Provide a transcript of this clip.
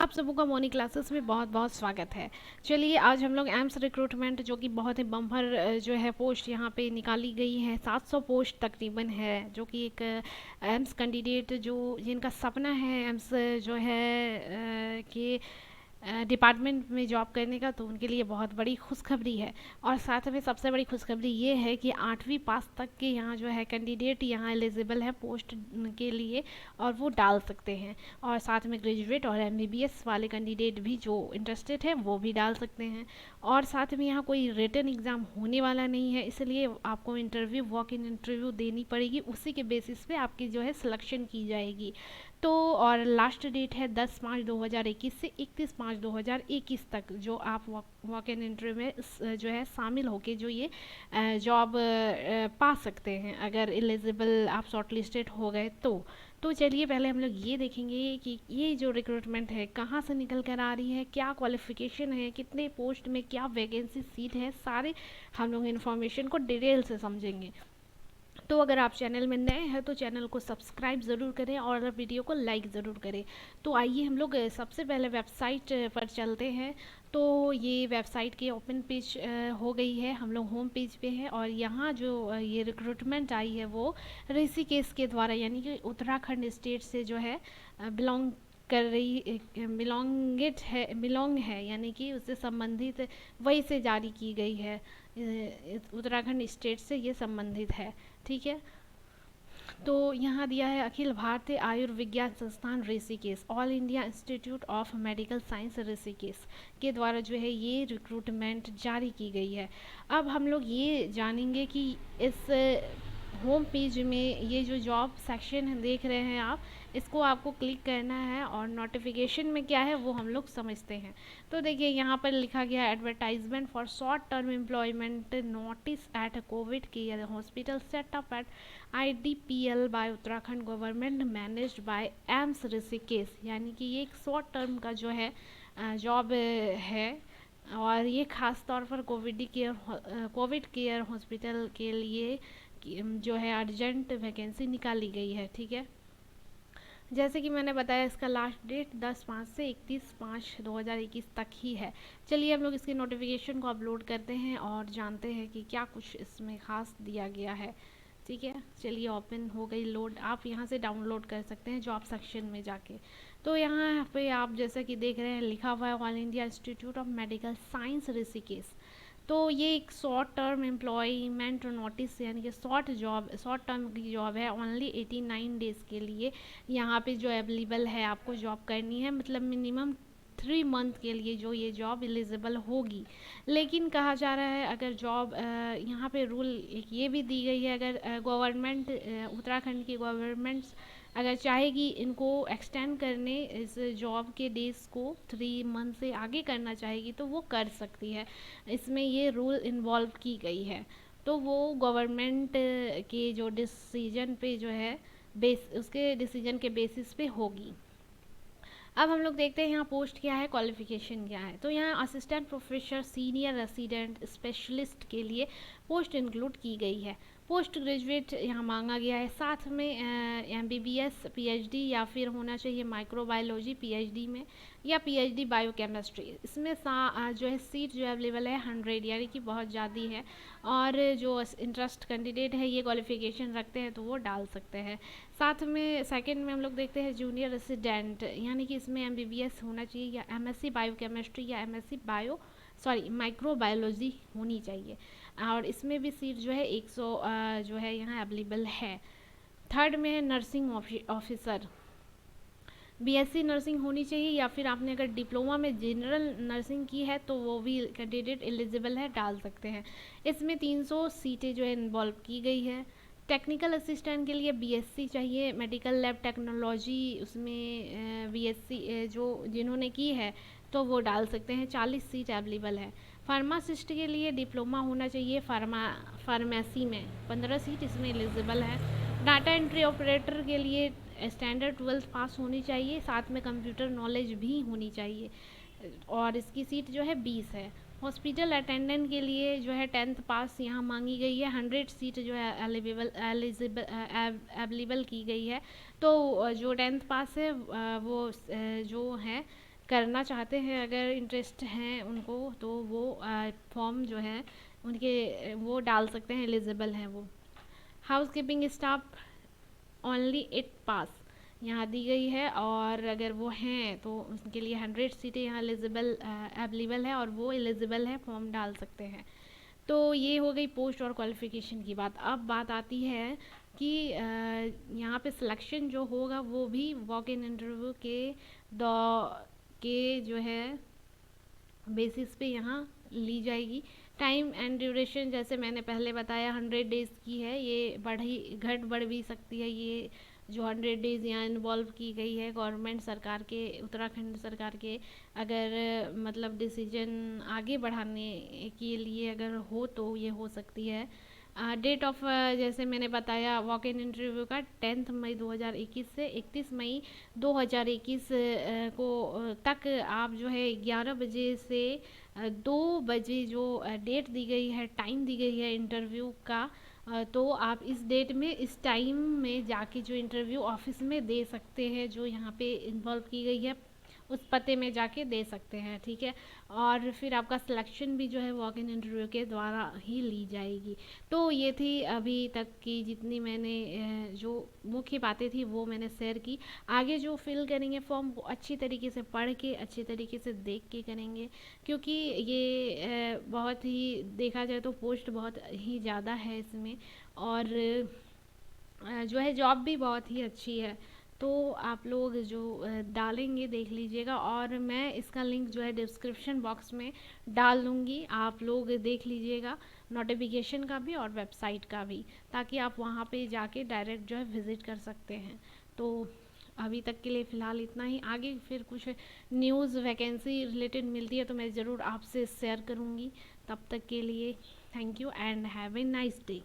आप सबों का मॉर्निंग क्लासेस में बहुत बहुत स्वागत है। चलिए आज हम लोग एम्स रिक्रूटमेंट जो कि बहुत ही बम्पर जो है पोस्ट यहाँ पे निकाली गई है, 700 पोस्ट तकरीबन है, जो कि एक एम्स कैंडिडेट जो जिनका सपना है एम्स जो है कि डिपार्टमेंट में जॉब करने का, तो उनके लिए बहुत बड़ी खुशखबरी है। और साथ में सबसे बड़ी खुशखबरी ये है कि 8वीं पास तक के यहाँ जो है कैंडिडेट यहाँ एलिजिबल है पोस्ट के लिए, और वो डाल सकते हैं। और साथ में ग्रेजुएट और एमबीबीएस वाले कैंडिडेट भी जो इंटरेस्टेड हैं वो भी डाल सकते हैं। और साथ में यहाँ कोई रिटन एग्ज़ाम होने वाला नहीं है, इसलिए आपको इंटरव्यू वॉक इन इंटरव्यू देनी पड़ेगी, उसी के बेसिस पे आपकी जो है सिलेक्शन की जाएगी। तो और लास्ट डेट है 10 मार्च 2021 से 31 मार्च 2021 तक, जो आप वॉक इन इंटरव्यू में जो है शामिल होके जो ये जॉब पा सकते हैं, अगर एलिजिबल आप शॉर्टलिस्टेड हो गए तो चलिए पहले हम लोग ये देखेंगे कि ये जो रिक्रूटमेंट है कहाँ से निकल कर आ रही है, क्या क्वालिफ़िकेशन है, कितने पोस्ट में क्या वैकेंसी सीट है, सारे हम लोग इन्फॉर्मेशन को डिटेल से समझेंगे। तो अगर आप चैनल में नए हैं तो चैनल को सब्सक्राइब ज़रूर करें और वीडियो को लाइक ज़रूर करें। तो आइए हम लोग सबसे पहले वेबसाइट पर चलते हैं। तो ये वेबसाइट की ओपन पेज हो गई है, हम लोग होम पेज पे हैं, और यहाँ जो ये रिक्रूटमेंट आई है वो ऋषिकेश के द्वारा, यानी कि उत्तराखंड स्टेट से जो है बिलोंग कर रही बिलोंग है, यानी कि उससे संबंधित वही से जारी की गई है। उत्तराखंड स्टेट से ये संबंधित है, ठीक है। तो यहाँ दिया है अखिल भारतीय आयुर्विज्ञान संस्थान Rishikesh, all India institute of medical science Rishikesh के द्वारा जो है ये रिक्रूटमेंट जारी की गई है। अब हम लोग ये जानेंगे कि इस होम पेज में ये जो जॉब सेक्शन देख रहे हैं आप, इसको आपको क्लिक करना है, और नोटिफिकेशन में क्या है वो हम लोग समझते हैं। तो देखिए यहाँ पर लिखा गया है advertisement for short term employment notice at covid care hospital setup at IDPL by Uttarakhand government managed by AIIMS Rishikesh, यानी कि ये एक शॉर्ट टर्म का जो है जॉब है, और ये खास तौर पर कोविड केयर हॉस्पिटल के लिए जो है अर्जेंट वैकेंसी निकाली गई है, ठीक है। जैसे कि मैंने बताया इसका लास्ट डेट 10 मार्च से 31 मार्च 2021 तक ही है। चलिए हम लोग इसकी नोटिफिकेशन को अपलोड करते हैं और जानते हैं कि क्या कुछ इसमें ख़ास दिया गया है, ठीक है। चलिए ओपन हो गई लोड, आप यहाँ से डाउनलोड कर सकते हैं जॉब सेक्शन में जाके। तो यहाँ पे आप जैसा कि देख रहे हैं लिखा हुआ है all India institute of medical science Rishikesh. तो ये एक शॉर्ट टर्म एम्प्लॉयमेंट नोटिस, यानी कि शॉर्ट टर्म की जॉब है, ओनली 89 डेज़ के लिए यहाँ पे जो अवेलेबल है आपको जॉब करनी है, मतलब मिनिमम 3 मंथ के लिए जो ये जॉब एलिजिबल होगी। लेकिन कहा जा रहा है अगर जॉब यहाँ पे रूल एक ये भी दी गई है, अगर गवर्नमेंट उत्तराखंड की गवर्नमेंट अगर चाहेगी इनको एक्सटेंड करने इस जॉब के डेज को 3 मंथ से आगे करना चाहेगी तो वो कर सकती है, इसमें ये रूल इन्वॉल्व की गई है। तो वो गवर्नमेंट के जो डिसीजन पे जो है उसके डिसीजन के बेसिस पे होगी। अब हम लोग देखते हैं यहाँ पोस्ट क्या है, क्वालिफिकेशन क्या है। तो यहाँ assistant professor senior resident specialist के लिए पोस्ट इंक्लूड की गई है। पोस्ट ग्रेजुएट यहाँ मांगा गया है, साथ में एमबीबीएस पीएचडी या फिर होना चाहिए माइक्रोबायोलॉजी पीएचडी में, या पीएचडी बायोकेमिस्ट्री। इसमें जो है सीट जो अवेलेबल है 100, यानी कि बहुत ज़्यादा है, और जो इंटरेस्ट कैंडिडेट है ये क्वालिफिकेशन रखते हैं तो वो डाल सकते हैं। साथ में सेकंड में हम लोग देखते हैं जूनियर रेसिडेंट, यानी कि इसमें एमबीबीएस होना चाहिए या एमएससी बायोकेमिस्ट्री या एमएससी माइक्रोबायोलॉजी होनी चाहिए, और इसमें भी सीट जो है 100 जो है यहाँ अवेलेबल है। थर्ड में है नर्सिंग ऑफिसर, बीएससी नर्सिंग होनी चाहिए, या फिर आपने अगर डिप्लोमा में जनरल नर्सिंग की है तो वो भी कैंडिडेट एलिजिबल है, डाल सकते हैं। इसमें 300 सीटें जो है इन्वॉल्व की गई है। टेक्निकल असिस्टेंट के लिए बीएससी चाहिए, मेडिकल लैब टेक्नोलॉजी उसमें बीएससी जो जिन्होंने की है तो वो डाल सकते हैं, 40 सीट अवेलेबल है। फार्मासिस्ट के लिए डिप्लोमा होना चाहिए फार्मेसी में, 15 सीट इसमें एलिजिबल है। डाटा एंट्री ऑपरेटर के लिए स्टैंडर्ड 12th पास होनी चाहिए, साथ में कंप्यूटर नॉलेज भी होनी चाहिए, और इसकी सीट जो है 20 है। हॉस्पिटल अटेंडेंट के लिए जो है 10th पास यहाँ मांगी गई है, 100 सीट जो है अवेलेबल की गई है। तो जो 10th पास है वो जो है करना चाहते हैं, अगर इंटरेस्ट हैं उनको, तो वो फॉर्म जो है उनके वो डाल सकते हैं, एलिजिबल हैं वो। हाउस कीपिंग स्टाफ ओनली 8 पास यहाँ दी गई है, और अगर वो हैं तो उनके लिए 100 सीटें यहाँ एलिजिबल अवेलेबल है, और वो एलिजिबल है, फॉर्म डाल सकते हैं। तो ये हो गई पोस्ट और क्वालिफ़िकेशन की बात। अब बात आती है कि यहाँ पे सिलेक्शन जो होगा वो भी वॉक इन इंटरव्यू दौ के जो है बेसिस पे यहाँ ली जाएगी। टाइम एंड ड्यूरेशन जैसे मैंने पहले बताया 100 डेज़ की है, ये घट बढ़ भी सकती है। ये जो 100 डेज़ यहाँ इन्वॉल्व की गई है गवर्नमेंट सरकार के, उत्तराखंड सरकार के, अगर मतलब डिसीजन आगे बढ़ाने के लिए अगर हो तो ये हो सकती है। डेट ऑफ जैसे मैंने बताया वॉक इन इंटरव्यू का 10 मई 2021 से 31 मई 2021 को तक आप जो है 11 बजे से 2 बजे जो डेट दी गई है, टाइम दी गई है इंटरव्यू का, तो आप इस डेट में, इस टाइम में जाके जो इंटरव्यू ऑफिस में दे सकते हैं, जो यहाँ पे इन्वॉल्व की गई है उस पते में जाके दे सकते हैं, ठीक है। और फिर आपका सिलेक्शन भी जो है वॉक इन इंटरव्यू के द्वारा ही ली जाएगी। तो ये थी अभी तक की जितनी मैंने जो मुख्य बातें थी वो मैंने शेयर की। आगे जो फिल करेंगे फॉर्म वो अच्छी तरीके से पढ़ के, अच्छी तरीके से देख के करेंगे, क्योंकि ये बहुत ही देखा जाए तो पोस्ट बहुत ही ज़्यादा है इसमें, और जो है जॉब भी बहुत ही अच्छी है। तो आप लोग जो डालेंगे देख लीजिएगा, और मैं इसका लिंक जो है डिस्क्रिप्शन बॉक्स में डाल दूँगी, आप लोग देख लीजिएगा, नोटिफिकेशन का भी और वेबसाइट का भी, ताकि आप वहाँ पे जाके डायरेक्ट जो है विज़िट कर सकते हैं। तो अभी तक के लिए फ़िलहाल इतना ही। आगे फिर कुछ न्यूज़ वैकेंसी रिलेटेड मिलती है तो मैं ज़रूर आपसे शेयर करूँगी। तब तक के लिए thank you and have a nice day.